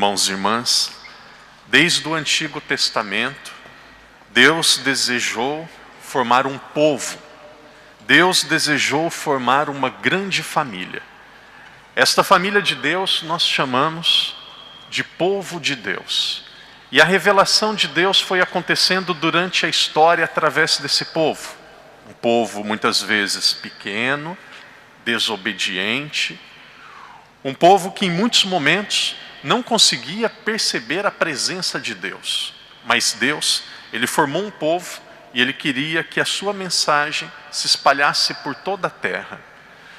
irmãos e irmãs, desde o Antigo Testamento, Deus desejou formar um povo. Deus desejou formar uma grande família. Esta família de Deus nós chamamos de povo de Deus. E a revelação de Deus foi acontecendo durante a história através desse povo. Um povo muitas vezes pequeno, desobediente. Um povo que em muitos momentos não conseguia perceber a presença de Deus. Mas Deus, Ele formou um povo e Ele queria que a sua mensagem se espalhasse por toda a terra.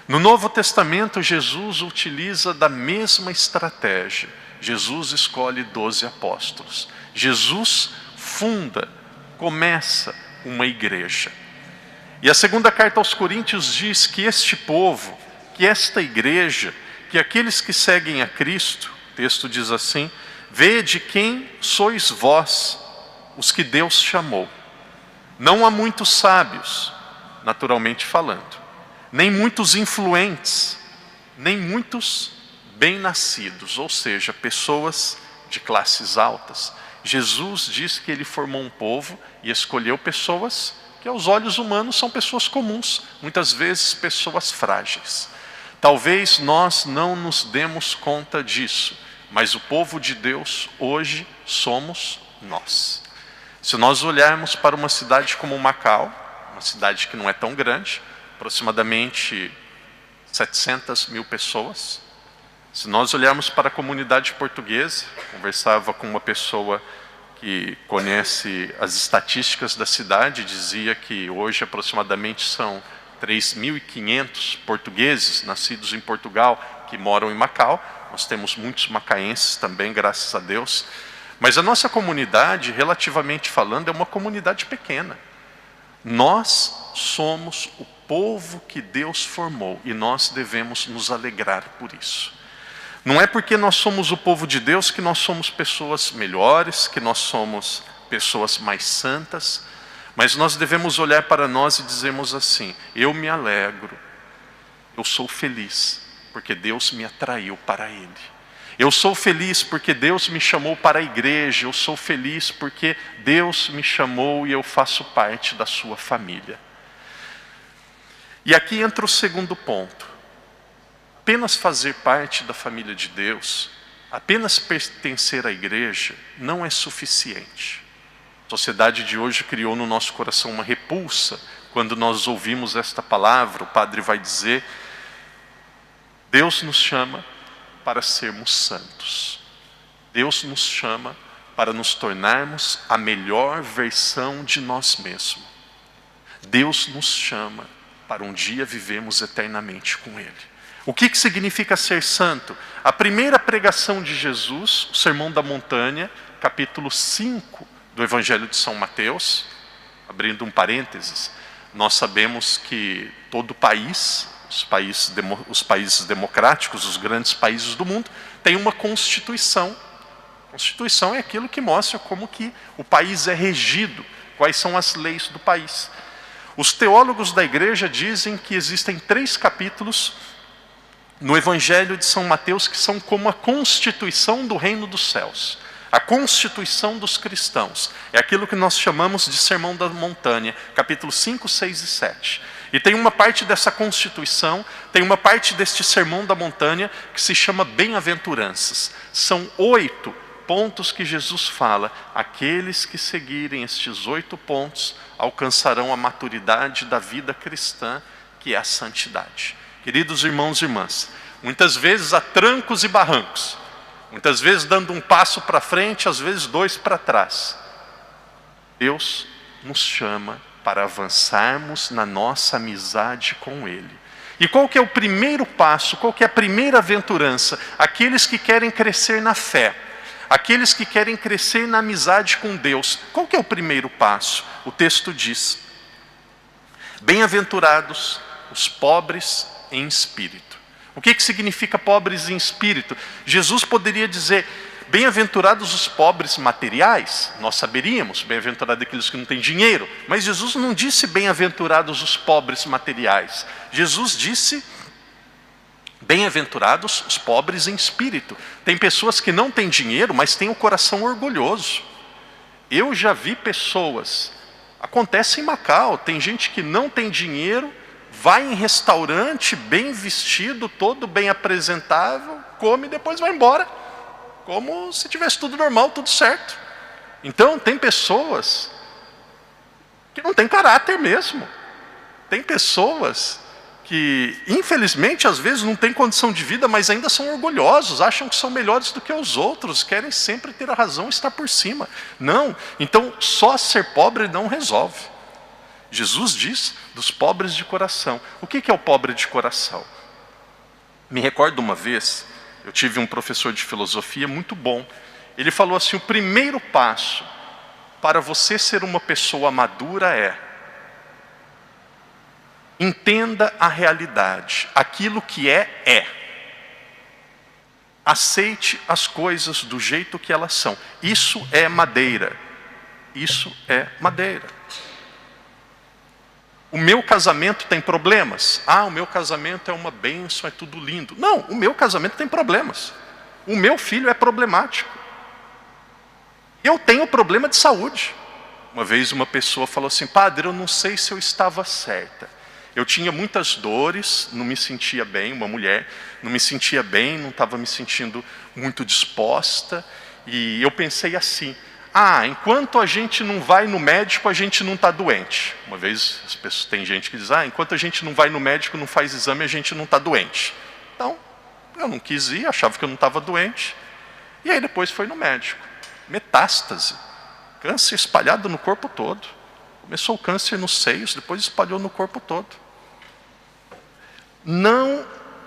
No Novo Testamento, Jesus utiliza da mesma estratégia. Jesus escolhe 12 apóstolos. Jesus começa uma igreja. E a segunda carta aos Coríntios diz que este povo, que esta igreja, que aqueles que seguem a Cristo, o texto diz assim: vede quem sois vós, os que Deus chamou. Não há muitos sábios, naturalmente falando, nem muitos influentes, nem muitos bem-nascidos, ou seja, pessoas de classes altas. Jesus diz que Ele formou um povo e escolheu pessoas que aos olhos humanos são pessoas comuns, muitas vezes pessoas frágeis. Talvez nós não nos demos conta disso, mas o povo de Deus hoje somos nós. Se nós olharmos para uma cidade como Macau, uma cidade que não é tão grande, aproximadamente 700 mil pessoas. Se nós olharmos para a comunidade portuguesa, conversava com uma pessoa que conhece as estatísticas da cidade, dizia que hoje aproximadamente são 3.500 portugueses nascidos em Portugal que moram em Macau. Nós temos muitos macaenses também, graças a Deus. Mas a nossa comunidade, relativamente falando, é uma comunidade pequena. Nós somos o povo que Deus formou e nós devemos nos alegrar por isso. Não é porque nós somos o povo de Deus que nós somos pessoas melhores, que nós somos pessoas mais santas, mas nós devemos olhar para nós e dizermos assim: eu me alegro, eu sou feliz, porque Deus me atraiu para Ele. Eu sou feliz porque Deus me chamou para a igreja, eu sou feliz porque Deus me chamou e eu faço parte da sua família. E aqui entra o segundo ponto. Apenas fazer parte da família de Deus, apenas pertencer à igreja, não é suficiente. A sociedade de hoje criou no nosso coração uma repulsa. Quando nós ouvimos esta palavra, o padre vai dizer: Deus nos chama para sermos santos. Deus nos chama para nos tornarmos a melhor versão de nós mesmos. Deus nos chama para um dia vivermos eternamente com Ele. O que significa ser santo? A primeira pregação de Jesus, o Sermão da Montanha, capítulo 5 do Evangelho de São Mateus, abrindo um parênteses, nós sabemos que todo país, os países democráticos, os grandes países do mundo, tem uma Constituição. A Constituição é aquilo que mostra como que o país é regido, quais são as leis do país. Os teólogos da igreja dizem que existem 3 capítulos no Evangelho de São Mateus que são como a constituição do reino dos céus. A constituição dos cristãos. É aquilo que nós chamamos de Sermão da Montanha, capítulos 5, 6 e 7. E tem uma parte dessa constituição, tem uma parte deste Sermão da Montanha que se chama Bem-aventuranças. São 8 pontos que Jesus fala. Aqueles que seguirem estes 8 pontos alcançarão a maturidade da vida cristã, que é a santidade. Queridos irmãos e irmãs, muitas vezes há trancos e barrancos, muitas vezes dando um passo para frente, às vezes 2 para trás. Deus nos chama para avançarmos na nossa amizade com Ele. E qual que é o primeiro passo, qual que é a primeira aventurança? Aqueles que querem crescer na fé, aqueles que querem crescer na amizade com Deus. Qual que é o primeiro passo? O texto diz: bem-aventurados os pobres em espírito. O que significa pobres em espírito? Jesus poderia dizer: bem-aventurados os pobres materiais, nós saberíamos, bem-aventurados aqueles que não têm dinheiro. Mas Jesus não disse bem-aventurados os pobres materiais. Jesus disse Bem-aventurados os pobres em espírito. Tem pessoas que não têm dinheiro, mas têm o coração orgulhoso. Eu já vi pessoas, acontece em Macau, tem gente que não tem dinheiro, vai em restaurante bem vestido, todo bem apresentável, come e depois vai embora, como se tivesse tudo normal, tudo certo. Então tem pessoas que não têm caráter mesmo. Tem pessoas que, infelizmente, às vezes não têm condição de vida, mas ainda são orgulhosos, acham que são melhores do que os outros, querem sempre ter a razão e estar por cima. Não, então só ser pobre não resolve. Jesus diz dos pobres de coração. O que é o pobre de coração? Me recordo uma vez, eu tive um professor de filosofia muito bom. Ele falou assim, o primeiro passo para você ser uma pessoa madura é: entenda a realidade, aquilo que é. Aceite as coisas do jeito que elas são. Isso é madeira. Isso é madeira. O meu casamento tem problemas? Ah, o meu casamento é uma bênção, é tudo lindo. Não, o meu casamento tem problemas. O meu filho é problemático. Eu tenho problema de saúde. Uma vez uma pessoa falou assim, padre, eu não sei se eu estava certa. Eu tinha muitas dores, não me sentia bem, uma mulher, não me sentia bem, não estava me sentindo muito disposta. E eu pensei assim, enquanto a gente não vai no médico, a gente não está doente. Uma vez as pessoas, tem gente que diz, enquanto a gente não vai no médico, não faz exame, a gente não está doente. Então, eu não quis ir, achava que eu não estava doente. E aí depois foi no médico. Metástase, câncer espalhado no corpo todo. Começou o câncer nos seios, depois espalhou no corpo todo. Não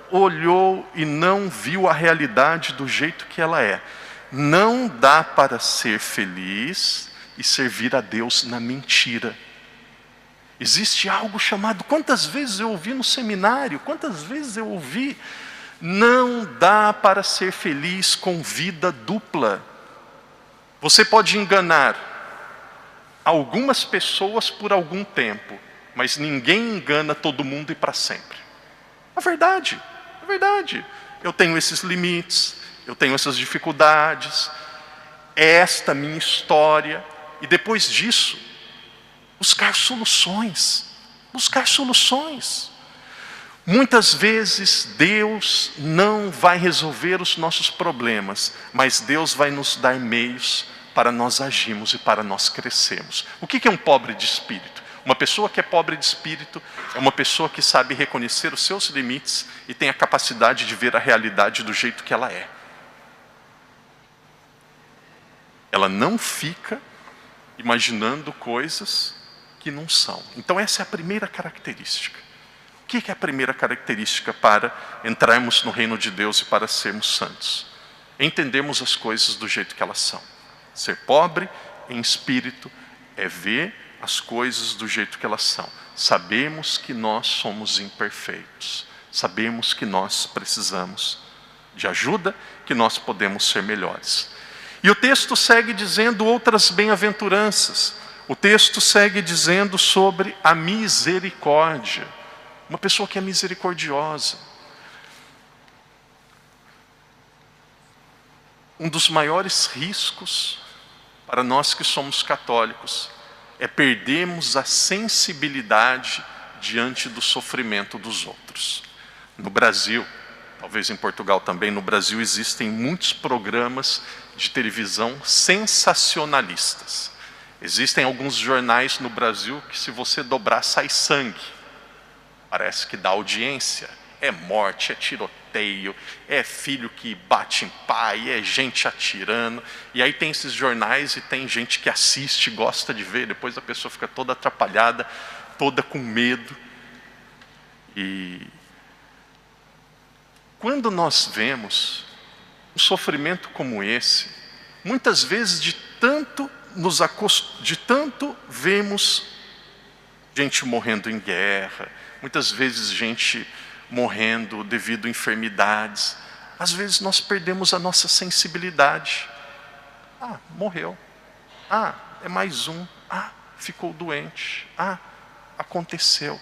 olhou e não viu a realidade do jeito que ela é. Não dá para ser feliz e servir a Deus na mentira. Existe algo chamado, quantas vezes eu ouvi no seminário, quantas vezes eu ouvi, não dá para ser feliz com vida dupla. Você pode enganar algumas pessoas por algum tempo, mas ninguém engana todo mundo e para sempre. É verdade, é verdade. Eu tenho esses limites, eu tenho essas dificuldades, é esta minha história. E depois disso, buscar soluções. Buscar soluções. Muitas vezes Deus não vai resolver os nossos problemas, mas Deus vai nos dar meios para nós agirmos e para nós crescermos. O que é um pobre de espírito? Uma pessoa que é pobre de espírito é uma pessoa que sabe reconhecer os seus limites e tem a capacidade de ver a realidade do jeito que ela é. Ela não fica imaginando coisas que não são. Então essa é a primeira característica. O que é a primeira característica para entrarmos no reino de Deus e para sermos santos? Entendermos as coisas do jeito que elas são. Ser pobre em espírito é ver as coisas do jeito que elas são. Sabemos que nós somos imperfeitos. Sabemos que nós precisamos de ajuda, que nós podemos ser melhores. E o texto segue dizendo outras bem-aventuranças. O texto segue dizendo sobre a misericórdia. Uma pessoa que é misericordiosa. Um dos maiores riscos para nós que somos católicos é perdermos a sensibilidade diante do sofrimento dos outros. No Brasil, talvez em Portugal também, no Brasil existem muitos programas de televisão sensacionalistas. Existem alguns jornais no Brasil que, se você dobrar, sai sangue. Parece que dá audiência. É morte, é tiroteio, é filho que bate em pai, é gente atirando. E aí tem esses jornais e tem gente que assiste, gosta de ver. Depois a pessoa fica toda atrapalhada, toda com medo. E quando nós vemos um sofrimento como esse, muitas vezes de tanto vemos gente morrendo em guerra, muitas vezes gente morrendo devido a enfermidades. Às vezes nós perdemos a nossa sensibilidade. Morreu. É mais um. Ficou doente. Aconteceu.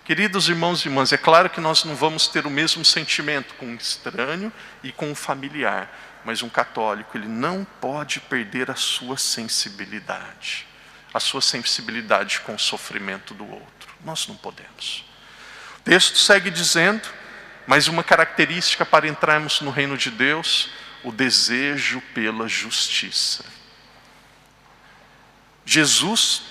Queridos irmãos e irmãs, é claro que nós não vamos ter o mesmo sentimento com um estranho e com um familiar, mas um católico, ele não pode perder a sua sensibilidade com o sofrimento do outro. Nós não podemos. O texto segue dizendo, mas uma característica para entrarmos no reino de Deus, o desejo pela justiça. Jesus,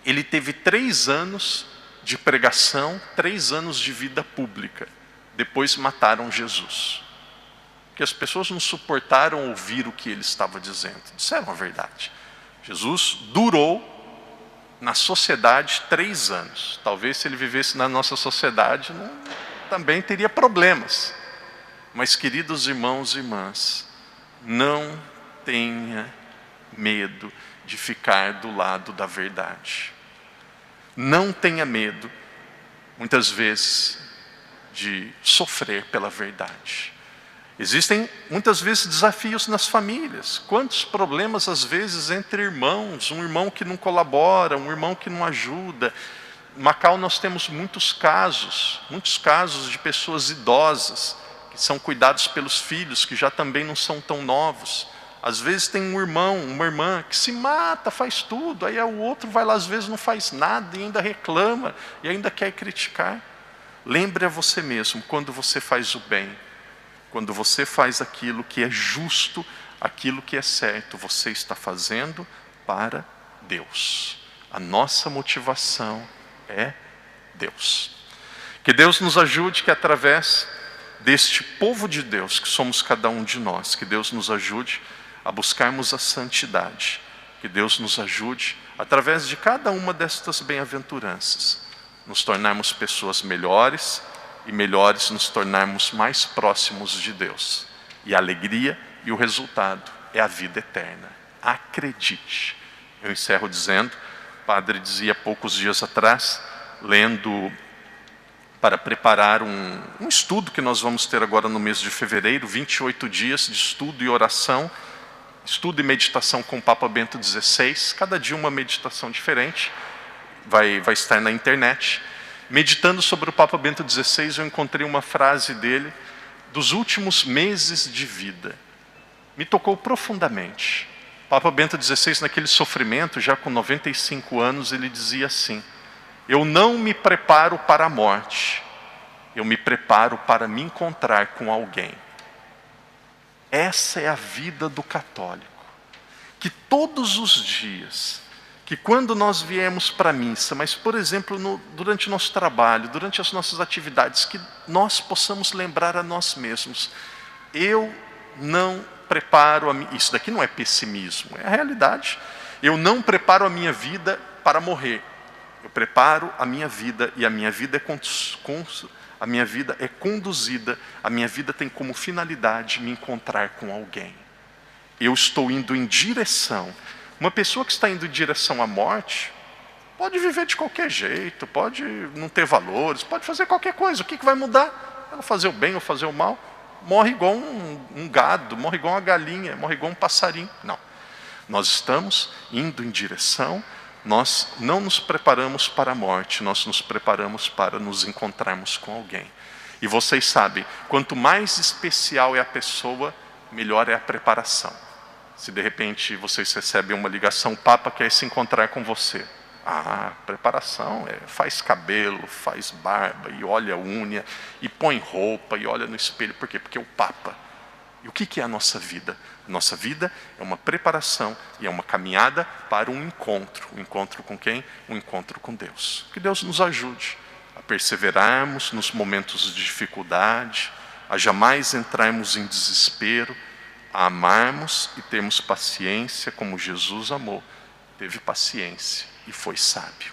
ele teve 3 anos de pregação, 3 anos de vida pública. Depois mataram Jesus. Porque as pessoas não suportaram ouvir o que ele estava dizendo. Disseram a verdade. Jesus durou na sociedade 3 anos. Talvez se ele vivesse na nossa sociedade, também teria problemas. Mas, queridos irmãos e irmãs, não tenha medo de ficar do lado da verdade. Não tenha medo, muitas vezes, de sofrer pela verdade. Existem, muitas vezes, desafios nas famílias. Quantos problemas, às vezes, entre irmãos. Um irmão que não colabora, um irmão que não ajuda. Em Macau nós temos muitos casos de pessoas idosas, que são cuidados pelos filhos, que já também não são tão novos. Às vezes tem um irmão, uma irmã que se mata, faz tudo, aí o outro vai lá, às vezes não faz nada e ainda reclama e ainda quer criticar. Lembre a você mesmo, quando você faz o bem, quando você faz aquilo que é justo, aquilo que é certo, você está fazendo para Deus. A nossa motivação é Deus. Que Deus nos ajude, que através deste povo de Deus, que somos cada um de nós, que Deus nos ajude a buscarmos a santidade. Que Deus nos ajude, através de cada uma destas bem-aventuranças, nos tornarmos pessoas melhores e melhores nos tornarmos mais próximos de Deus. E a alegria e o resultado é a vida eterna. Acredite. Eu encerro dizendo, o padre dizia poucos dias atrás, lendo para preparar um estudo que nós vamos ter agora no mês de fevereiro, 28 dias de estudo e oração, estudo e meditação com o Papa Bento XVI, cada dia uma meditação diferente, vai estar na internet. Meditando sobre o Papa Bento XVI, eu encontrei uma frase dele, dos últimos meses de vida. Me tocou profundamente. O Papa Bento XVI, naquele sofrimento, já com 95 anos, ele dizia assim: eu não me preparo para a morte, eu me preparo para me encontrar com alguém. Essa é a vida do católico. Que todos os dias, que quando nós viemos para a missa, mas, por exemplo, durante o nosso trabalho, durante as nossas atividades, que nós possamos lembrar a nós mesmos, eu não preparo, isso daqui não é pessimismo, é a realidade. Eu não preparo a minha vida para morrer. Eu preparo a minha vida e a minha vida é conduzida, a minha vida tem como finalidade me encontrar com alguém. Eu estou indo em direção. Uma pessoa que está indo em direção à morte, pode viver de qualquer jeito, pode não ter valores, pode fazer qualquer coisa. O que vai mudar? Ela fazer o bem ou fazer o mal? Morre igual um gado, morre igual uma galinha, morre igual um passarinho. Não. Nós estamos indo em direção. Nós não nos preparamos para a morte, nós nos preparamos para nos encontrarmos com alguém. E vocês sabem, quanto mais especial é a pessoa, melhor é a preparação. Se de repente vocês recebem uma ligação, o Papa quer se encontrar com você. Preparação faz cabelo, faz barba, e olha a unha, e põe roupa, e olha no espelho. Por quê? Porque é o Papa. E o que é a nossa vida? Nossa vida é uma preparação e é uma caminhada para um encontro. Um encontro com quem? Um encontro com Deus. Que Deus nos ajude a perseverarmos nos momentos de dificuldade, a jamais entrarmos em desespero, a amarmos e termos paciência como Jesus amou. Teve paciência e foi sábio.